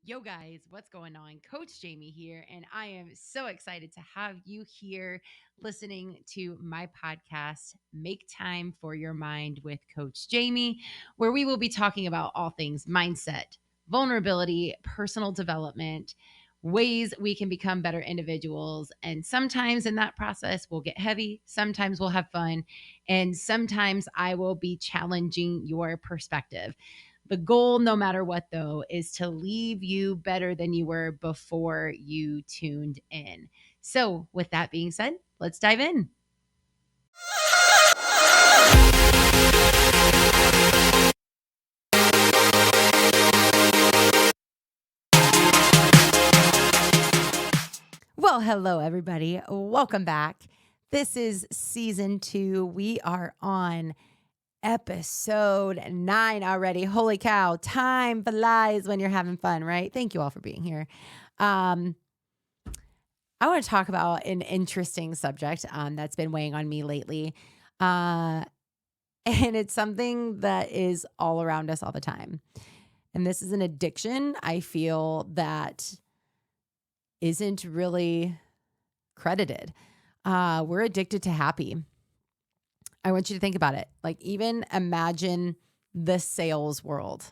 Yo, guys, what's going on? Coach Jamie here, and I am so excited to have you here listening to my podcast, Make Time for Your Mind with Coach Jamie, where we will be talking about all things mindset, vulnerability, personal development, ways we can become better individuals. And sometimes in that process, we'll get heavy, sometimes we'll have fun, and sometimes I will be challenging your perspective. The goal, no matter what, though, is to leave you better than you were before you tuned in. So, with that being said, let's dive in. Well, hello, everybody. Welcome back. This is season 2. We are on episode 9 already. Holy cow. Time flies when you're having fun, right? Thank you all for being here. I want to talk about an interesting subject that's been weighing on me lately. And it's something that is all around us all the time. And this is an addiction I feel that isn't really credited. We're addicted to happy. I want you to think about it. Like, even imagine the sales world.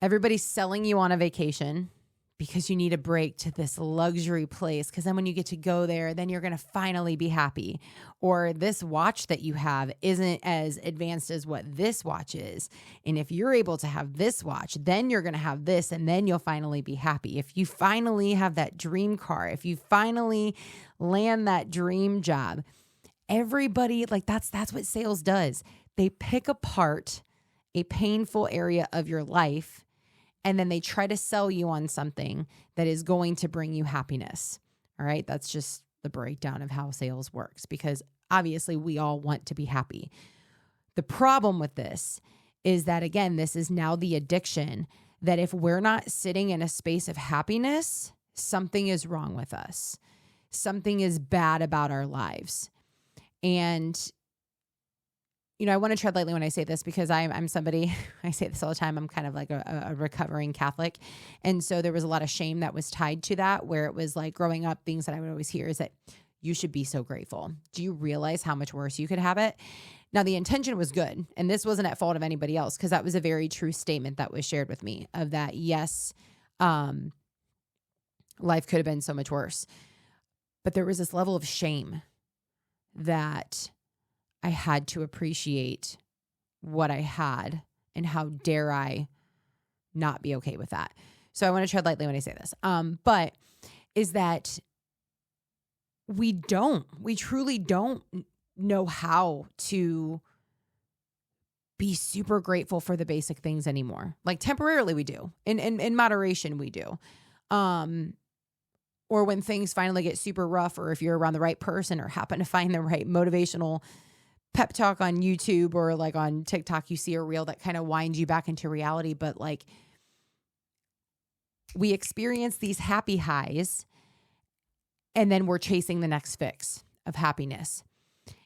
Everybody's selling you on a vacation because you need a break to this luxury place. Because then when you get to go there, then you're going to finally be happy. Or this watch that you have isn't as advanced as what this watch is. And if you're able to have this watch, then you're going to have this, and then you'll finally be happy. If you finally have that dream car, if you finally land that dream job, everybody, like that's what sales does. They pick apart a painful area of your life, and then they try to sell you on something that is going to bring you happiness. All right. That's just the breakdown of how sales works, because obviously we all want to be happy. The problem with this is that, again, this is now the addiction that if we're not sitting in a space of happiness, something is wrong with us. Something is bad about our lives. And I want to tread lightly when I say this, because I'm somebody, I say this all the time, I'm kind of like a recovering Catholic. And so there was a lot of shame that was tied to that, where it was like growing up, things that I would always hear is that you should be so grateful. Do you realize how much worse you could have it? Now, the intention was good, and this wasn't at fault of anybody else, because that was a very true statement that was shared with me of that, yes, life could have been so much worse. But there was this level of shame that I had to appreciate what I had, and how dare I not be okay with that. So I want to tread lightly when I say this. But is that we truly don't know how to be super grateful for the basic things anymore. Like, temporarily we do. In moderation we do. Or when things finally get super rough, or if you're around the right person or happen to find the right motivational pep talk on YouTube or like on TikTok, you see a reel that kind of winds you back into reality. But like, we experience these happy highs, and then we're chasing the next fix of happiness.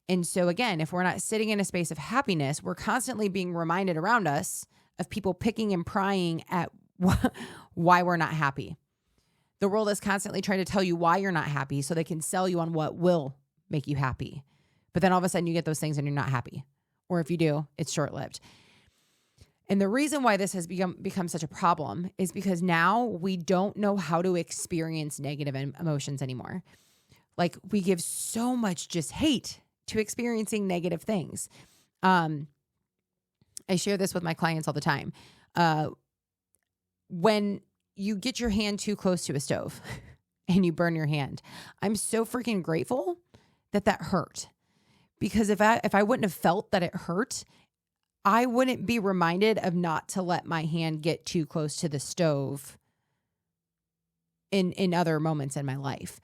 And so again, if we're not sitting in a space of happiness, we're constantly being reminded around us of people picking and prying at why we're not happy. The world is constantly trying to tell you why you're not happy so they can sell you on what will make you happy. But then all of a sudden you get those things and you're not happy. Or if you do, it's short-lived. And the reason why this has become such a problem is because now we don't know how to experience negative emotions anymore. Like, we give so much just hate to experiencing negative things. I share this with my clients all the time. When you get your hand too close to a stove and you burn your hand, I'm so freaking grateful that hurt. Because if I wouldn't have felt that it hurt, I wouldn't be reminded of not to let my hand get too close to the stove in other moments in my life.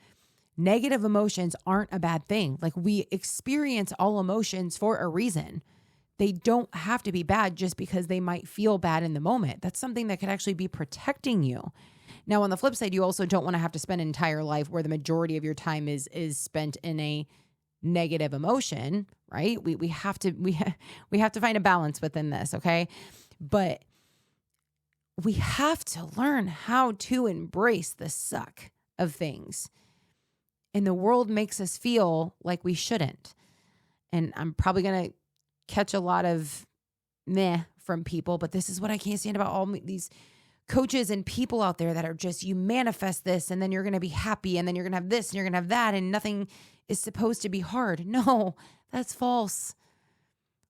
Negative emotions aren't a bad thing. Like, we experience all emotions for a reason. They don't have to be bad just because they might feel bad in the moment. That's something that could actually be protecting you. Now, on the flip side, you also don't want to have to spend an entire life where the majority of your time is spent in a negative emotion, right? We have to find a balance within this, okay? But we have to learn how to embrace the suck of things. And the world makes us feel like we shouldn't. And I'm probably going to catch a lot of meh from people, but this is what I can't stand about all these coaches and people out there that are just, you manifest this and then you're going to be happy and then you're going to have this and you're going to have that and nothing is supposed to be hard. No, that's false.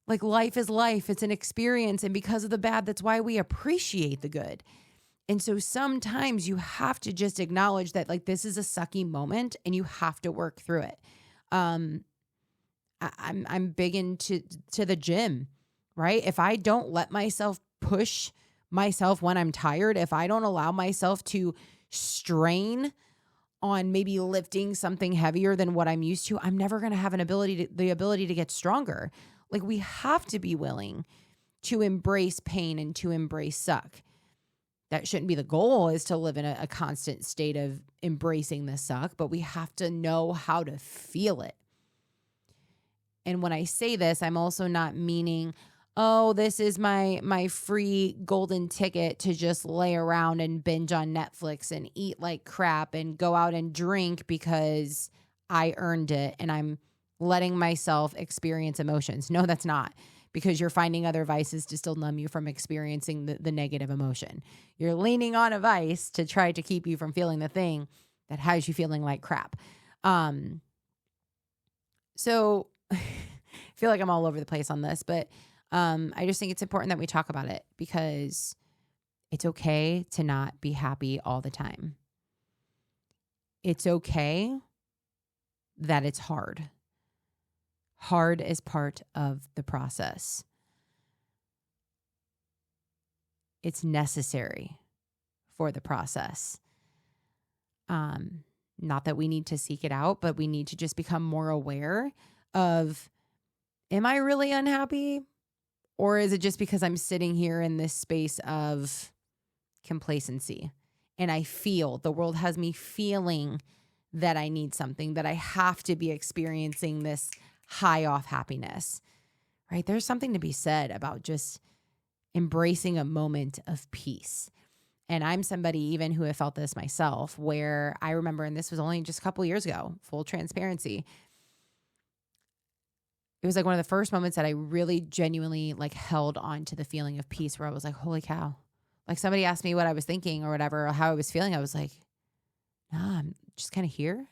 Like life is life. It's an experience. And because of the bad, that's why we appreciate the good. And so sometimes you have to just acknowledge that like this is a sucky moment and you have to work through it. I'm big into the gym, right? If I don't let myself push myself when I'm tired, if I don't allow myself to strain on maybe lifting something heavier than what I'm used to, I'm never going to have the ability to get stronger. Like we have to be willing to embrace pain and to embrace suck. That shouldn't be the goal, is to live in a constant state of embracing the suck, but we have to know how to feel it. And when I say this, I'm also not meaning, oh, this is my free golden ticket to just lay around and binge on Netflix and eat like crap and go out and drink because I earned it and I'm letting myself experience emotions. No, that's not, because you're finding other vices to still numb you from experiencing the negative emotion. You're leaning on a vice to try to keep you from feeling the thing that has you feeling like crap. So I feel like I'm all over the place on this, but I just think it's important that we talk about it, because it's okay to not be happy all the time. It's okay that it's hard. Hard is part of the process. It's necessary for the process. Not that we need to seek it out, but we need to just become more aware of, am I really unhappy? Or is it just because I'm sitting here in this space of complacency and I feel the world has me feeling that I need something, that I have to be experiencing this high off happiness, right? There's something to be said about just embracing a moment of peace. And I'm somebody even who have felt this myself, where I remember, and this was only just a couple of years ago, full transparency, it was like one of the first moments that I really genuinely like held on to the feeling of peace, where I was like, holy cow. Like somebody asked me what I was thinking or whatever, or how I was feeling. I was like, nah, I'm just kind of here.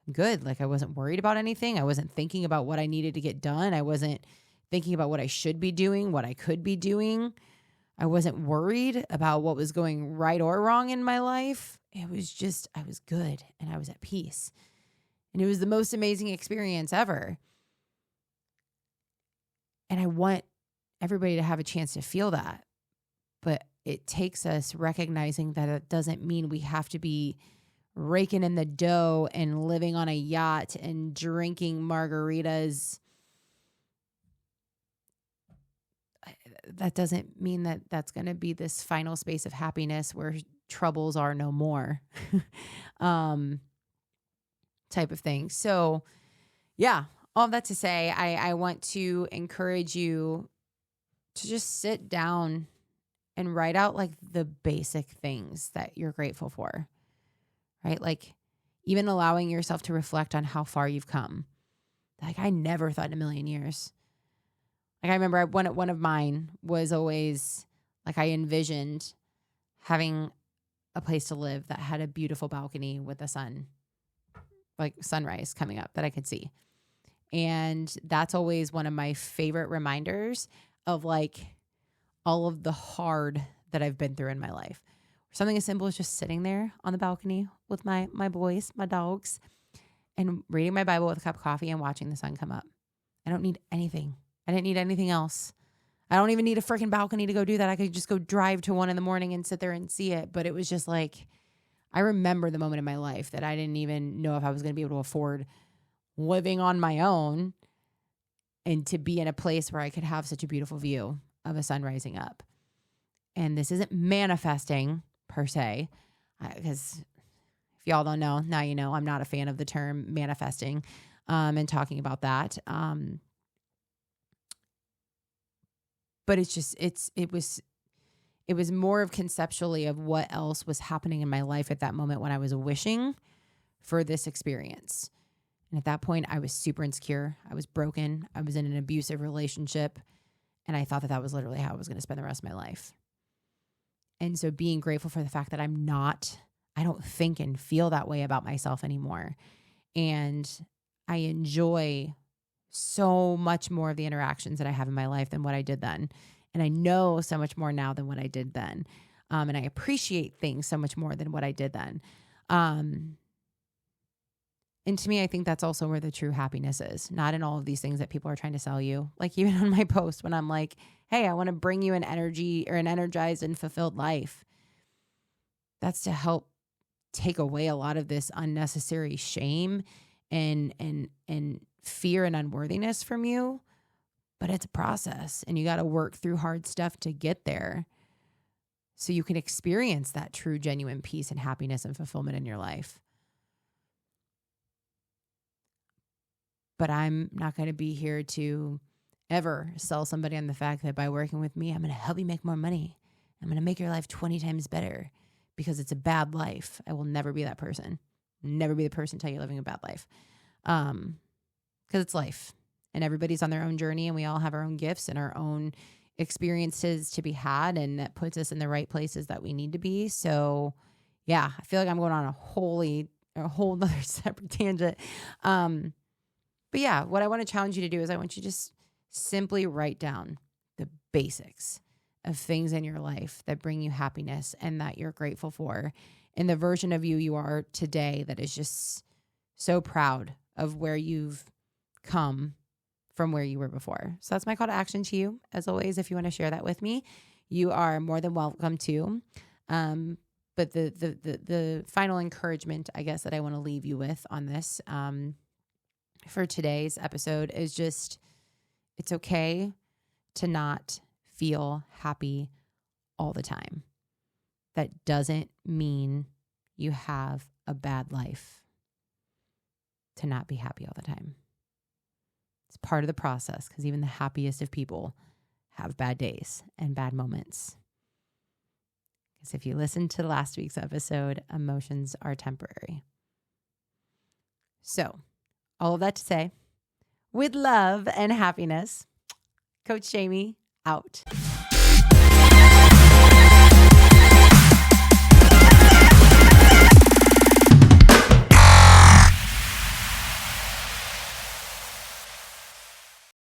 I'm good. Like I wasn't worried about anything. I wasn't thinking about what I needed to get done. I wasn't thinking about what I should be doing, what I could be doing. I wasn't worried about what was going right or wrong in my life. It was just, I was good and I was at peace. And it was the most amazing experience ever. And I want everybody to have a chance to feel that. But it takes us recognizing that it doesn't mean we have to be raking in the dough and living on a yacht and drinking margaritas. That doesn't mean that that's going to be this final space of happiness where troubles are no more, type of thing. So yeah, all that to say, I want to encourage you to just sit down and write out like the basic things that you're grateful for, right? Like even allowing yourself to reflect on how far you've come. Like I never thought in a million years. Like I remember one of mine was always like I envisioned having a place to live that had a beautiful balcony with the sun, like sunrise coming up that I could see. And that's always one of my favorite reminders of like all of the hard that I've been through in my life. Something as simple as just sitting there on the balcony with my boys, my dogs, and reading my Bible with a cup of coffee and watching the sun come up. I don't need anything. I didn't need anything else. I don't even need a freaking balcony to go do that. I could just go drive to 1 a.m. and sit there and see it. But it was just like, I remember the moment in my life that I didn't even know if I was going to be able to afford living on my own and to be in a place where I could have such a beautiful view of a sun rising up. And this isn't manifesting per se, because if y'all don't know, now you know I'm not a fan of the term manifesting and talking about that. But it's just, it It was more of conceptually of what else was happening in my life at that moment when I was wishing for this experience. And at that point, I was super insecure. I was broken. I was in an abusive relationship. And I thought that that was literally how I was going to spend the rest of my life. And so being grateful for the fact that I don't think and feel that way about myself anymore. And I enjoy so much more of the interactions that I have in my life than what I did then. And I know so much more now than what I did then. And I appreciate things so much more than what I did then. And to me, I think that's also where the true happiness is, not in all of these things that people are trying to sell you. Like even on my post when I'm like, hey, I want to bring you an energy or an energized and fulfilled life. That's to help take away a lot of this unnecessary shame and fear and unworthiness from you. But it's a process and you got to work through hard stuff to get there so you can experience that true, genuine peace and happiness and fulfillment in your life. But I'm not going to be here to ever sell somebody on the fact that by working with me, I'm going to help you make more money. I'm going to make your life 20 times better because it's a bad life. I will never be that person. Never be the person to tell you living a bad life. Because it's life and everybody's on their own journey and we all have our own gifts and our own experiences to be had. And that puts us in the right places that we need to be. So yeah, I feel like I'm going on a whole other separate tangent. But yeah, what I want to challenge you to do is I want you to just simply write down the basics of things in your life that bring you happiness and that you're grateful for. And the version of you are today that is just so proud of where you've come from where you were before. So that's my call to action to you. As always, if you want to share that with me, you are more than welcome to. But the final encouragement, I guess, that I want to leave you with on this, for today's episode is just, it's okay to not feel happy all the time. That doesn't mean you have a bad life to not be happy all the time. It's part of the process because even the happiest of people have bad days and bad moments. Because if you listen to last week's episode, emotions are temporary. So, all of that to say, with love and happiness, Coach Jamie out.